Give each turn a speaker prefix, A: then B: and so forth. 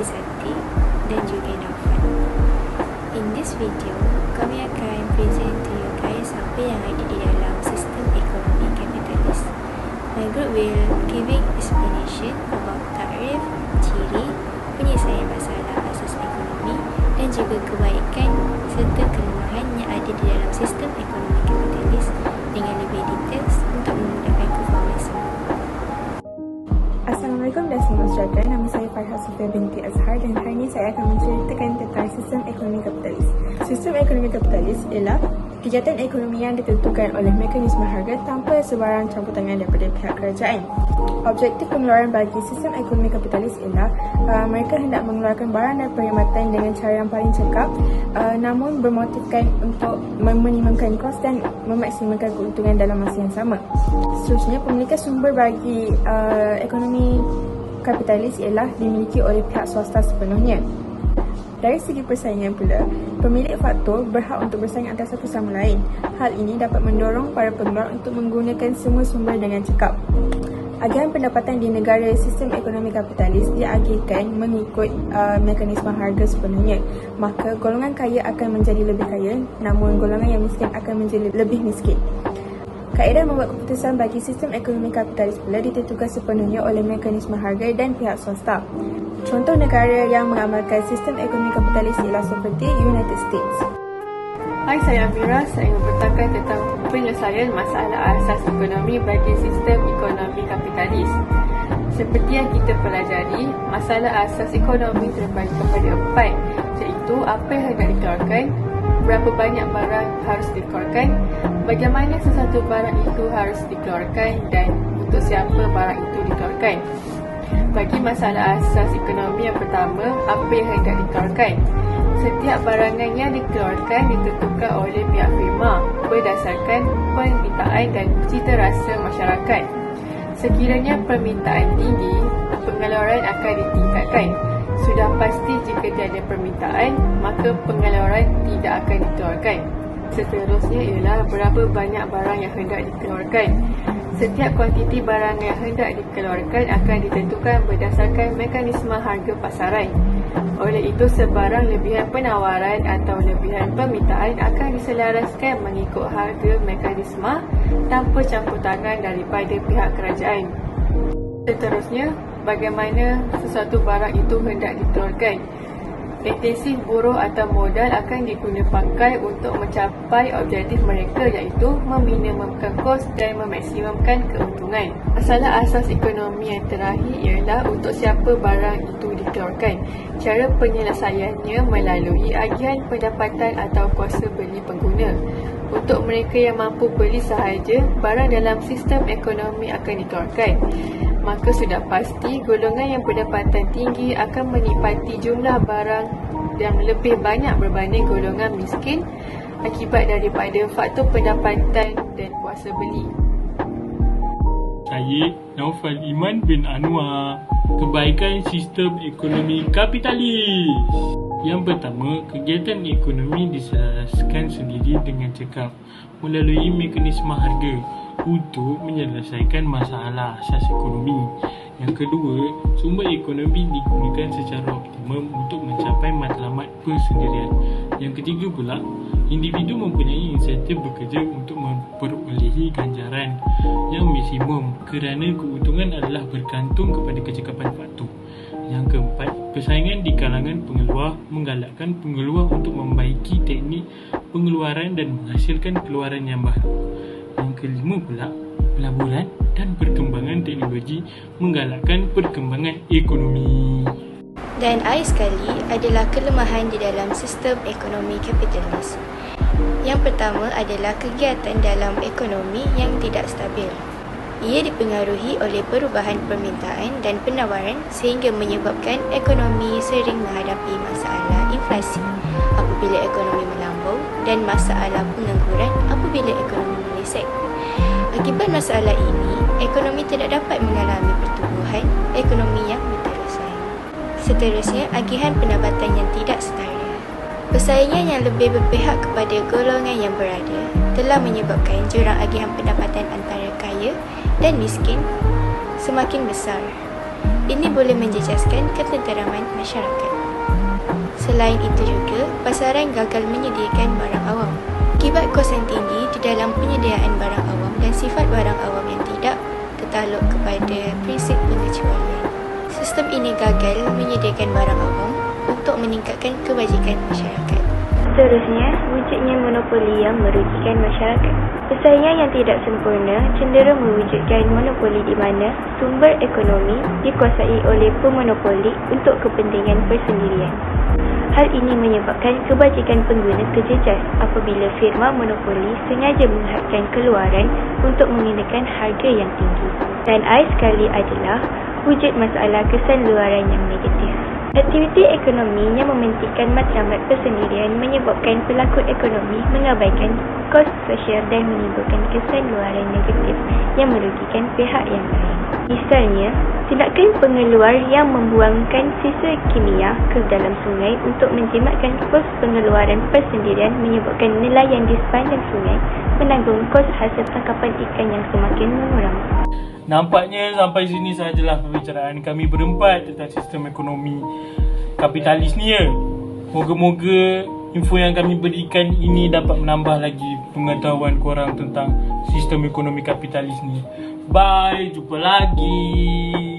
A: Izati dan juga Naufal. In this video, kami akan present to you guys apa yang ada di dalam sistem ekonomi kapitalis. My group will giving explanation about tarif, ciri, penyelesaian masalah asas ekonomi dan juga kebaikan serta kelemahan yang ada di dalam sistem ekonomi kapitalis dengan lebih details untuk memudahkan kefahaman semua.
B: Assalamualaikum dan selamat sejahtera. Nama saya Farha Sofia binti Azhar dan hari ini saya akan menceritakan tentang sistem ekonomi kapitalis. Sistem ekonomi kapitalis ialah kegiatan ekonomi yang ditentukan oleh mekanisme harga tanpa sebarang campur tangan daripada pihak kerajaan. Objektif pengeluaran bagi sistem ekonomi kapitalis ialah mereka hendak mengeluarkan barang dan perkhidmatan dengan cara yang paling cekap, namun bermotifkan untuk meminimumkan kos dan memaksimalkan keuntungan dalam masa yang sama. Seterusnya, pemilikan sumber bagi ekonomi kapitalis ialah dimiliki oleh pihak swasta sepenuhnya. Dari segi persaingan pula, pemilik faktor berhak untuk bersaing antara satu sama lain. Hal ini dapat mendorong para pengeluar untuk menggunakan semua sumber dengan cekap. Agihan pendapatan di negara sistem ekonomi kapitalis diagihkan mengikut mekanisme harga sepenuhnya. Maka golongan kaya akan menjadi lebih kaya, namun golongan yang miskin akan menjadi lebih miskin. Kaedah membuat keputusan bagi sistem ekonomi kapitalis pula ditentukan sepenuhnya oleh mekanisme harga dan pihak swasta. Contoh negara yang mengamalkan sistem ekonomi kapitalis ialah seperti United States.
C: Hai, saya Amira. Saya ingin bertakan tentang penyelesaian masalah asas ekonomi bagi sistem ekonomi kapitalis. Seperti yang kita pelajari, masalah asas ekonomi terbagi kepada 4, iaitu apa yang hendak dikeluarkan, berapa banyak barang harus dikeluarkan, bagaimana sesuatu barang itu harus dikeluarkan dan untuk siapa barang itu dikeluarkan. Bagi masalah asas ekonomi yang pertama, apa yang hendak dikeluarkan. Setiap barangan yang dikeluarkan ditentukan oleh pihak firma berdasarkan permintaan dan cita rasa masyarakat. Sekiranya permintaan tinggi, pengeluaran akan ditingkatkan. Sudah pasti jika tiada permintaan, maka pengeluaran tidak akan dikeluarkan. Seterusnya ialah berapa banyak barang yang hendak dikeluarkan. Setiap kuantiti barang yang hendak dikeluarkan akan ditentukan berdasarkan mekanisme harga pasaran. Oleh itu, sebarang lebihan penawaran atau lebihan permintaan akan diselaraskan mengikut harga mekanisme tanpa campur tangan daripada pihak kerajaan. Seterusnya, bagaimana sesuatu barang itu hendak dikeluarkan. Intensif buruh atau modal akan diguna pakai untuk mencapai objektif mereka, iaitu meminimumkan kos dan memaksimumkan keuntungan. Masalah asas ekonomi yang terakhir ialah untuk siapa barang itu dikeluarkan. Cara penyelesaiannya melalui agihan pendapatan atau kuasa beli pengguna. Untuk mereka yang mampu beli sahaja, barang dalam sistem ekonomi akan dikeluarkan. Maka sudah pasti golongan yang pendapatan tinggi akan menikmati jumlah barang yang lebih banyak berbanding golongan miskin akibat daripada faktor pendapatan dan kuasa beli.
D: Saya Naufal Iman bin Anwar. Kebaikan sistem ekonomi kapitalis. Yang pertama, kegiatan ekonomi diselaraskan sendiri dengan cekap melalui mekanisme harga untuk menyelesaikan masalah asas ekonomi. Yang kedua, sumber ekonomi digunakan secara optimum untuk mencapai matlamat persendirian. Yang ketiga pula, individu mempunyai insentif bekerja untuk memperolehi ganjaran yang maksimum kerana keuntungan adalah bergantung kepada kecekapan faktor. Yang keempat, persaingan di kalangan pengeluar menggalakkan pengeluar untuk membaiki teknik pengeluaran dan menghasilkan keluaran yang baru. Yang kelima pula, pelaburan dan perkembangan teknologi menggalakkan perkembangan ekonomi.
A: Dan akhir sekali adalah kelemahan di dalam sistem ekonomi kapitalis. Yang pertama adalah kegiatan dalam ekonomi yang tidak stabil. Ia dipengaruhi oleh perubahan permintaan dan penawaran sehingga menyebabkan ekonomi sering menghadapi masalah inflasi apabila ekonomi melambung dan masalah pengangguran apabila ekonomi meleset. Akibat masalah ini, ekonomi tidak dapat mengalami pertumbuhan ekonomi yang berterusan. Seterusnya, agihan pendapatan yang tidak setara. Persaingan yang lebih berpihak kepada golongan yang berada telah menyebabkan jurang agihan pendapatan antara kaya dan miskin semakin besar. Ini boleh menjejaskan ketenteraman masyarakat. Selain itu juga, pasaran gagal menyediakan barang awam. Akibat kos yang tinggi di dalam penyediaan barang awam dan sifat barang awam yang tidak tertakluk kepada prinsip pengecualian. Sistem ini gagal menyediakan barang awam untuk meningkatkan kebajikan masyarakat. Seterusnya, wujudnya monopoli yang merugikan masyarakat. Persaingan yang tidak sempurna cenderung mewujudkan monopoli di mana sumber ekonomi dikuasai oleh pemonopoli untuk kepentingan persendirian. Hal ini menyebabkan kebajikan pengguna terjejas apabila firma monopoli sengaja menghadkan keluaran untuk mengenakan harga yang tinggi. Dan sekali adalah wujud masalah kesan luaran yang negatif. Aktiviti ekonomi yang mementingkan matlamat persendirian menyebabkan pelakon ekonomi mengabaikan kos sosial dan menimbulkan kesan luaran negatif yang merugikan pihak yang lain. Misalnya, tindakan pengeluar yang membuangkan sisa kimia ke dalam sungai untuk menjimatkan kos pengeluaran persendirian menyebabkan nelayan di sepanjang sungai menanggung kos hasil tangkapan ikan yang semakin mengurang.
D: Nampaknya sampai sini sahajalah perbicaraan kami berempat tentang sistem ekonomi kapitalis ni ya. Moga-moga info yang kami berikan ini dapat menambah lagi pengetahuan korang tentang sistem ekonomi kapitalis ni. Bye, jumpa lagi.